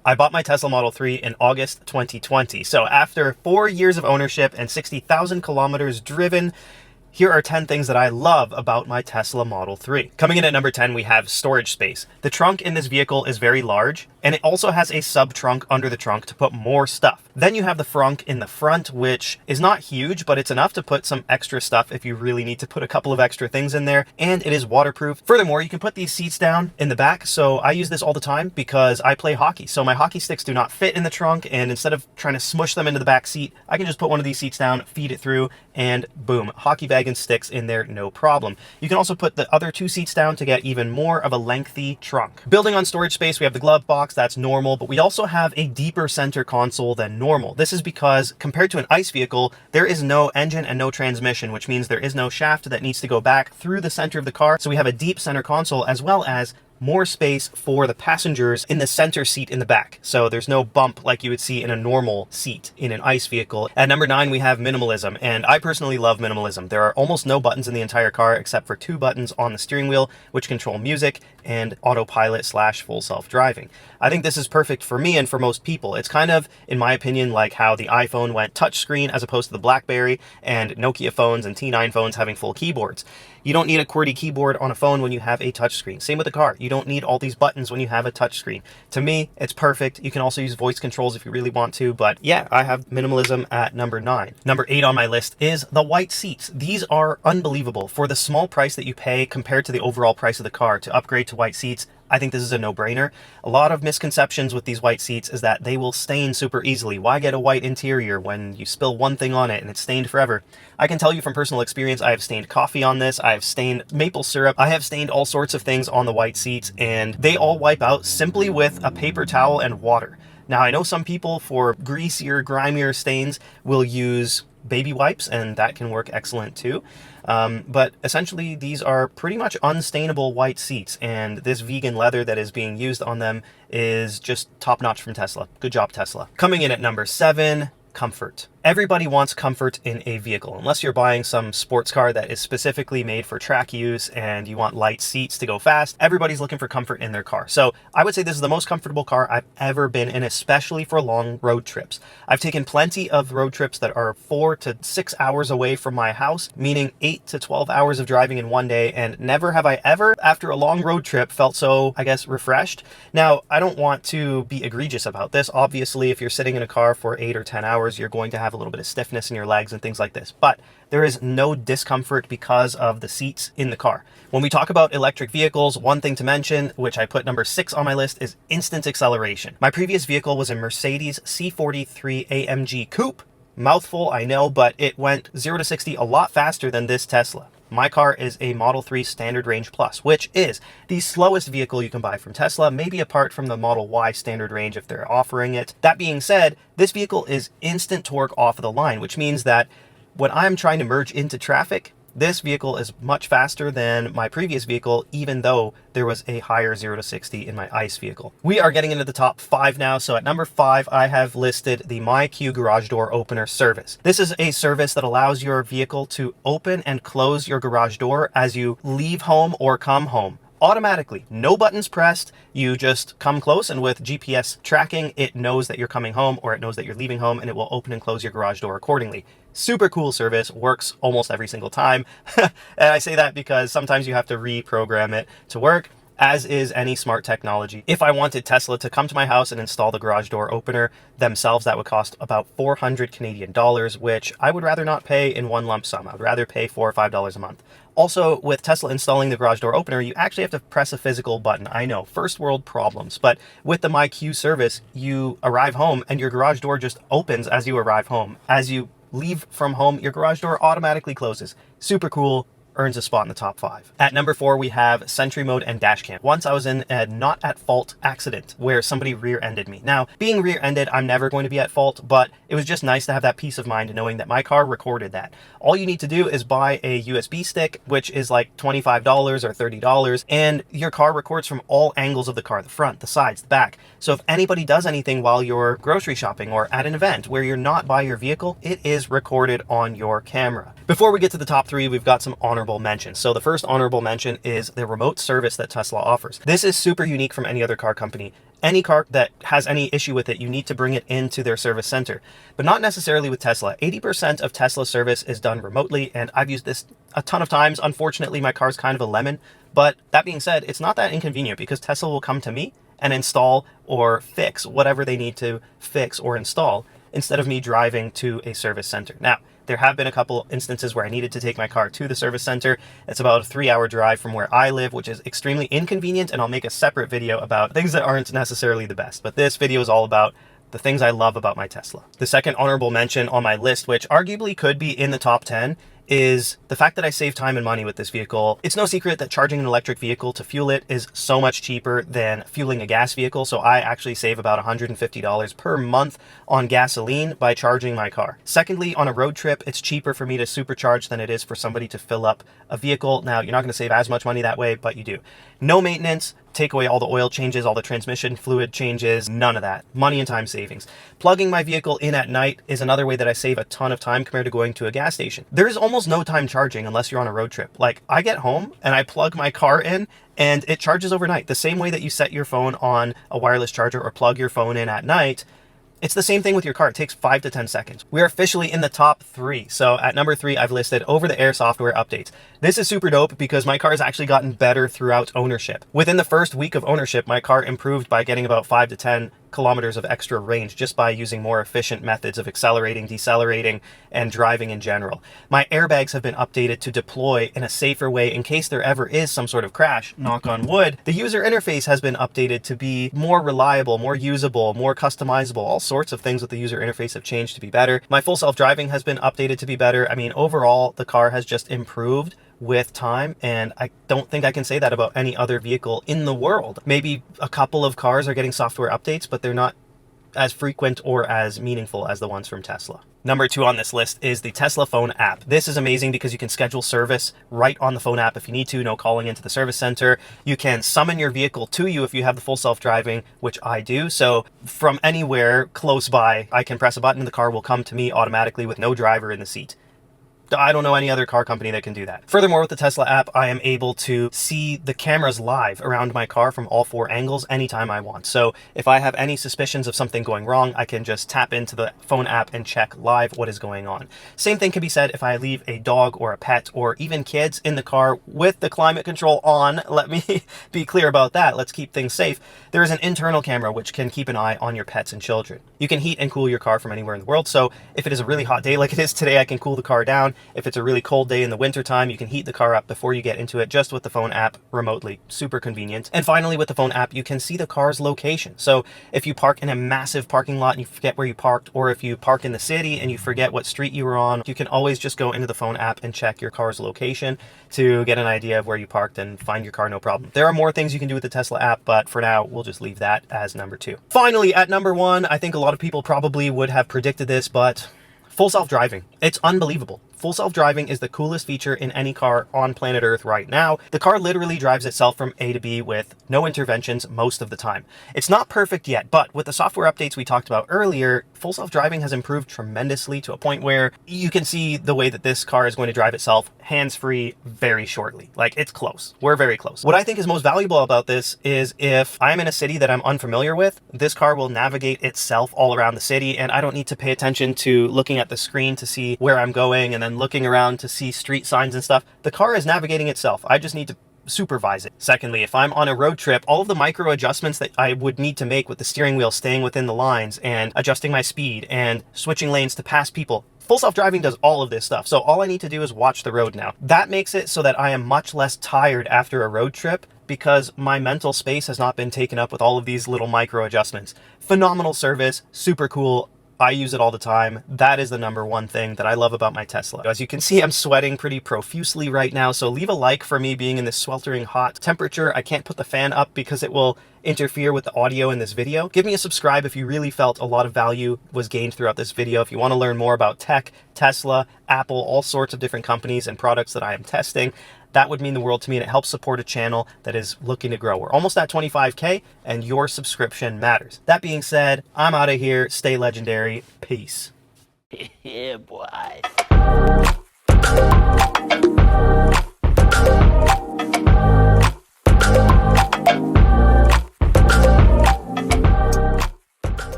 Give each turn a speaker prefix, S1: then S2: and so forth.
S1: I bought my Tesla Model 3 in August 2020. So after 4 years of ownership and 60,000 kilometers driven, here are 10 things that I love about my Tesla Model 3. Coming in at number 10, we have storage space. The trunk in this vehicle is very large, and it also has a sub-trunk under the trunk to put more stuff. Then you have the frunk in the front, which is not huge, but it's enough to put some extra stuff if you really need to put a couple of extra things in there, and it is waterproof. Furthermore, you can put these seats down in the back, so I use this all the time because I play hockey. So my hockey sticks do not fit in the trunk, and instead of trying to smush them into the back seat, I can just put one of these seats down, feed it through, and boom, hockey bag and sticks in there, no problem. You can also put the other 2 seats down to get even more of a lengthy trunk. Building on storage space, we have the glove box, that's normal, but we also have a deeper center console than normal. This is because compared to an ICE vehicle, there is no engine and no transmission, which means there is no shaft that needs to go back through the center of the car. So we have a deep center console as well as more space for the passengers in the center seat in the back. So there's no bump like you would see in a normal seat in an ICE vehicle. At number 9, we have minimalism, and I personally love minimalism. There are almost no buttons in the entire car except for 2 buttons on the steering wheel, which control music and autopilot / full self-driving. I think this is perfect for me and for most people. It's kind of, in my opinion, like how the iPhone went touchscreen as opposed to the BlackBerry, and Nokia phones and T9 phones having full keyboards. You don't need a QWERTY keyboard on a phone when you have a touchscreen. Same with the car. You don't need all these buttons when you have a touchscreen. To me, it's perfect. You can also use voice controls if you really want to, but yeah, I have minimalism at number 9. Number 8 on my list is the white seats. These are unbelievable. For the small price that you pay compared to the overall price of the car to upgrade to white seats, I think this is a no-brainer. A lot of misconceptions with these white seats is that they will stain super easily. Why get a white interior when you spill one thing on it and it's stained forever? I can tell you from personal experience, I have stained coffee on this, I have stained maple syrup, I have stained all sorts of things on the white seats, and they all wipe out simply with a paper towel and water. Now, I know some people for greasier, grimier stains will use baby wipes, and that can work excellent too. But essentially, these are pretty much unstainable white seats, and this vegan leather that is being used on them is just top-notch from Tesla. Good job, Tesla. Coming in at number 7, comfort. Everybody wants comfort in a vehicle, unless you're buying some sports car that is specifically made for track use and you want light seats to go fast. Everybody's looking for comfort in their car. So I would say this is the most comfortable car I've ever been in, especially for long road trips. I've taken plenty of road trips that are 4 to 6 hours away from my house, meaning 8 to 12 hours of driving in one day, and never have I ever, after a long road trip, felt so, I guess, refreshed. Now, I don't want to be egregious about this. Obviously, if you're sitting in a car for 8 or 10 hours, you're going to have a little bit of stiffness in your legs and things like this, but there is no discomfort because of the seats in the car. When we talk about electric vehicles, one thing to mention, which I put number 6 on my list, is instant acceleration. My previous vehicle was a Mercedes C43 AMG Coupe. Mouthful, I know, but it went 0 to 60 a lot faster than this Tesla. My car is a Model 3 Standard Range Plus, which is the slowest vehicle you can buy from Tesla, maybe apart from the Model Y Standard Range if they're offering it. That being said, this vehicle is instant torque off of the line, which means that when I'm trying to merge into traffic, this vehicle is much faster than my previous vehicle, even though there was a higher 0 to 60 in my ICE vehicle. We are getting into the top 5 now. So at number 5, I have listed the MyQ Garage Door Opener service. This is a service that allows your vehicle to open and close your garage door as you leave home or come home. Automatically, no buttons pressed, you just come close, and with GPS tracking, it knows that you're coming home or it knows that you're leaving home, and it will open and close your garage door accordingly. Super cool service, works almost every single time. And I say that because sometimes you have to reprogram it to work, as is any smart technology. If I wanted Tesla to come to my house and install the garage door opener themselves, that would cost about 400 Canadian dollars, which I would rather not pay in one lump sum. I would rather pay $4 or $5 a month. Also, with Tesla installing the garage door opener, you actually have to press a physical button. I know, first world problems, but with the MyQ service, you arrive home and your garage door just opens as you arrive home. As you leave from home, your garage door automatically closes. Super cool. Earns a spot in the top 5. At number 4, we have Sentry Mode and Dash Cam. Once I was in a not at fault accident where somebody rear-ended me. Now, being rear-ended, I'm never going to be at fault, but it was just nice to have that peace of mind knowing that my car recorded that. All you need to do is buy a USB stick, which is like $25 or $30, and your car records from all angles of the car, the front, the sides, the back. So if anybody does anything while you're grocery shopping or at an event where you're not by your vehicle, it is recorded on your camera. Before we get to the top 3, we've got some honorable mentions. So the first honorable mention is the remote service that Tesla offers. This is super unique from any other car company. Any car that has any issue with it, you need to bring it into their service center, but not necessarily with Tesla. 80% of Tesla service is done remotely, and I've used this a ton of times. Unfortunately, my car's kind of a lemon, but that being said, it's not that inconvenient because Tesla will come to me and install or fix whatever they need to fix or install instead of me driving to a service center. Now, there have been a couple instances where I needed to take my car to the service center. It's about a 3-hour drive from where I live, which is extremely inconvenient, and I'll make a separate video about things that aren't necessarily the best. But this video is all about the things I love about my Tesla. The second honorable mention on my list, which arguably could be in the top 10, is the fact that I save time and money with this vehicle. It's no secret that charging an electric vehicle to fuel it is so much cheaper than fueling a gas vehicle. So I actually save about $150 per month on gasoline by charging my car. Secondly, on a road trip, it's cheaper for me to supercharge than it is for somebody to fill up a vehicle. Now, you're not going to save as much money that way, but you do. No maintenance. Take away all the oil changes, all the transmission fluid changes, none of that. Money and time savings. Plugging my vehicle in at night is another way that I save a ton of time compared to going to a gas station. There is almost no time charging unless you're on a road trip. Like, I get home and I plug my car in and it charges overnight. The same way that you set your phone on a wireless charger or plug your phone in at night, it's the same thing with your car. It takes 5 to 10 seconds. We're officially in the top 3. So at number 3, I've listed over-the-air software updates. This is super dope because my car has actually gotten better throughout ownership. Within the first week of ownership, my car improved by getting about 5 to 10 kilometers of extra range just by using more efficient methods of accelerating, decelerating, and driving in general. My airbags have been updated to deploy in a safer way in case there ever is some sort of crash, knock on wood. The user interface has been updated to be more reliable, more usable, more customizable. All sorts of things with the user interface have changed to be better. My full self-driving has been updated to be better. I mean, overall, the car has just improved with time, and I don't think I can say that about any other vehicle in the world. Maybe a couple of cars are getting software updates, but they're not as frequent or as meaningful as the ones from Tesla. Number 2 on this list is the Tesla phone app. This is amazing because you can schedule service right on the phone app if you need to, no calling into the service center. You can summon your vehicle to you if you have the full self-driving, which I do. So from anywhere close by, I can press a button and the car will come to me automatically with no driver in the seat. I don't know any other car company that can do that. Furthermore, with the Tesla app, I am able to see the cameras live around my car from all 4 angles anytime I want. So if I have any suspicions of something going wrong, I can just tap into the phone app and check live what is going on. Same thing can be said if I leave a dog or a pet or even kids in the car with the climate control on. Let me be clear about that. Let's keep things safe. There is an internal camera which can keep an eye on your pets and children. You can heat and cool your car from anywhere in the world. So if it is a really hot day like it is today, I can cool the car down. If it's a really cold day in the winter time, you can heat the car up before you get into it just with the phone app remotely. Super convenient. And finally, with the phone app, you can see the car's location. So if you park in a massive parking lot and you forget where you parked, or if you park in the city and you forget what street you were on, you can always just go into the phone app and check your car's location to get an idea of where you parked and find your car no problem. There are more things you can do with the Tesla app, but for now, we'll just leave that as number 2. Finally, at number 1, I think a lot of people probably would have predicted this, but full self-driving. It's unbelievable. Full self-driving is the coolest feature in any car on planet Earth right now. The car literally drives itself from A to B with no interventions most of the time. It's not perfect yet, but with the software updates we talked about earlier, full self-driving has improved tremendously to a point where you can see the way that this car is going to drive itself hands-free very shortly. Like, it's close. We're very close. What I think is most valuable about this is if I'm in a city that I'm unfamiliar with, this car will navigate itself all around the city, and I don't need to pay attention to looking at the screen to see where I'm going and then looking around to see street signs and stuff. The car is navigating itself. I just need to supervise it. Secondly, if I'm on a road trip, all of the micro adjustments that I would need to make with the steering wheel staying within the lines and adjusting my speed and switching lanes to pass people, full self-driving does all of this stuff. So all I need to do is watch the road now. That makes it so that I am much less tired after a road trip because my mental space has not been taken up with all of these little micro adjustments. Phenomenal service, super cool. I use it all the time. That is the number 1 thing that I love about my Tesla. As you can see, I'm sweating pretty profusely right now, so leave a like for me being in this sweltering hot temperature. I can't put the fan up because it will interfere with the audio in this video. Give me a subscribe if you really felt a lot of value was gained throughout this video. If you want to learn more about tech, Tesla, Apple, all sorts of different companies and products that I am testing, that would mean the world to me, and it helps support a channel that is looking to grow. We're almost at 25K, and your subscription matters. That being said, I'm out of here. Stay legendary. Peace.
S2: Yeah, boy.